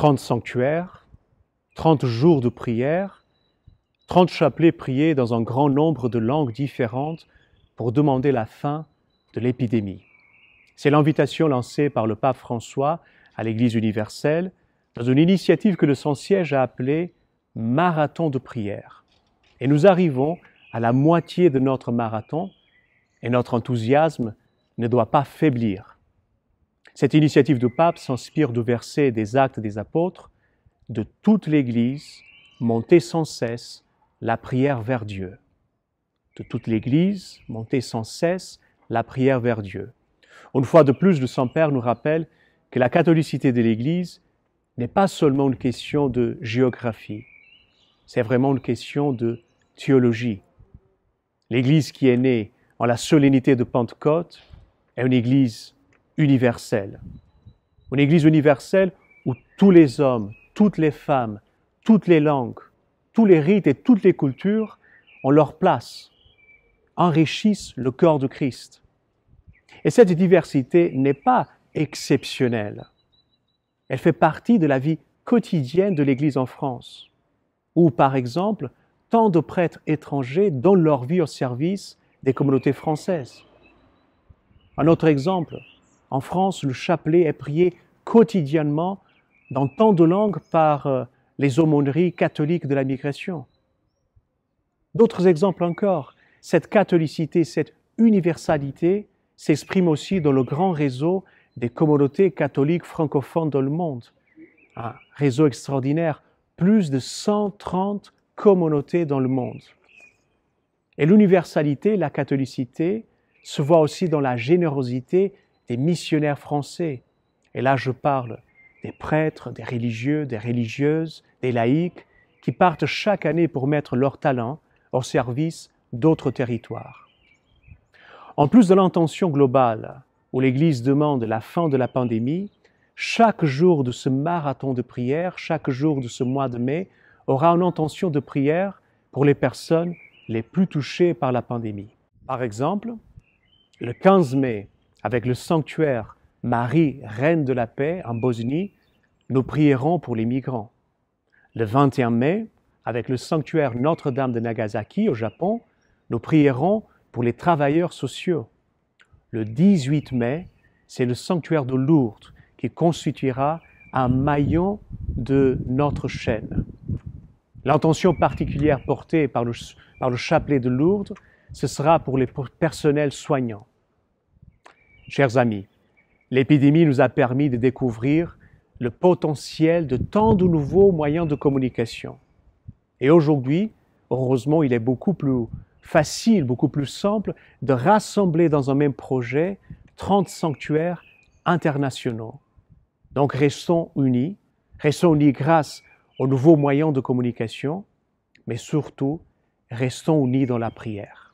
30 sanctuaires, 30 jours de prière, 30 chapelets priés dans un grand nombre de langues différentes pour demander la fin de l'épidémie. C'est l'invitation lancée par le pape François à l'Église universelle dans une initiative que le Saint-Siège a appelée « Marathon de prière ». Et nous arrivons à la moitié de notre marathon et notre enthousiasme ne doit pas faiblir. Cette initiative du pape s'inspire du verset des Actes des Apôtres « De toute l'Église, montez sans cesse la prière vers Dieu ». De toute l'Église, montez sans cesse la prière vers Dieu. Une fois de plus, le Saint-Père nous rappelle que la catholicité de l'Église n'est pas seulement une question de géographie, c'est vraiment une question de théologie. L'Église qui est née en la solennité de Pentecôte est une Église universelle. Une Église universelle où tous les hommes, toutes les femmes, toutes les langues, tous les rites et toutes les cultures ont leur place, enrichissent le corps de Christ. Et cette diversité n'est pas exceptionnelle. Elle fait partie de la vie quotidienne de l'Église en France, où, par exemple, tant de prêtres étrangers donnent leur vie au service des communautés françaises. Un autre exemple, en France, le chapelet est prié quotidiennement dans tant de langues par les aumôneries catholiques de la migration. D'autres exemples encore, cette catholicité, cette universalité s'exprime aussi dans le grand réseau des communautés catholiques francophones dans le monde. Un réseau extraordinaire, plus de 130 communautés dans le monde. Et l'universalité, la catholicité, se voit aussi dans la générosité des missionnaires français. Et là, je parle des prêtres, des religieux, des religieuses, des laïcs, qui partent chaque année pour mettre leur talent au service d'autres territoires. En plus de l'intention globale où l'Église demande la fin de la pandémie, chaque jour de ce marathon de prière, chaque jour de ce mois de mai, aura une intention de prière pour les personnes les plus touchées par la pandémie. Par exemple, le 15 mai, avec le sanctuaire Marie, Reine de la Paix en Bosnie, nous prierons pour les migrants. Le 21 mai, avec le sanctuaire Notre-Dame de Nagasaki au Japon, nous prierons pour les travailleurs sociaux. Le 18 mai, c'est le sanctuaire de Lourdes qui constituera un maillon de notre chaîne. L'intention particulière portée par le chapelet de Lourdes, ce sera pour les personnels soignants. Chers amis, l'épidémie nous a permis de découvrir le potentiel de tant de nouveaux moyens de communication. Et aujourd'hui, heureusement, il est beaucoup plus facile, beaucoup plus simple de rassembler dans un même projet 30 sanctuaires internationaux. Donc restons unis grâce aux nouveaux moyens de communication, mais surtout, restons unis dans la prière.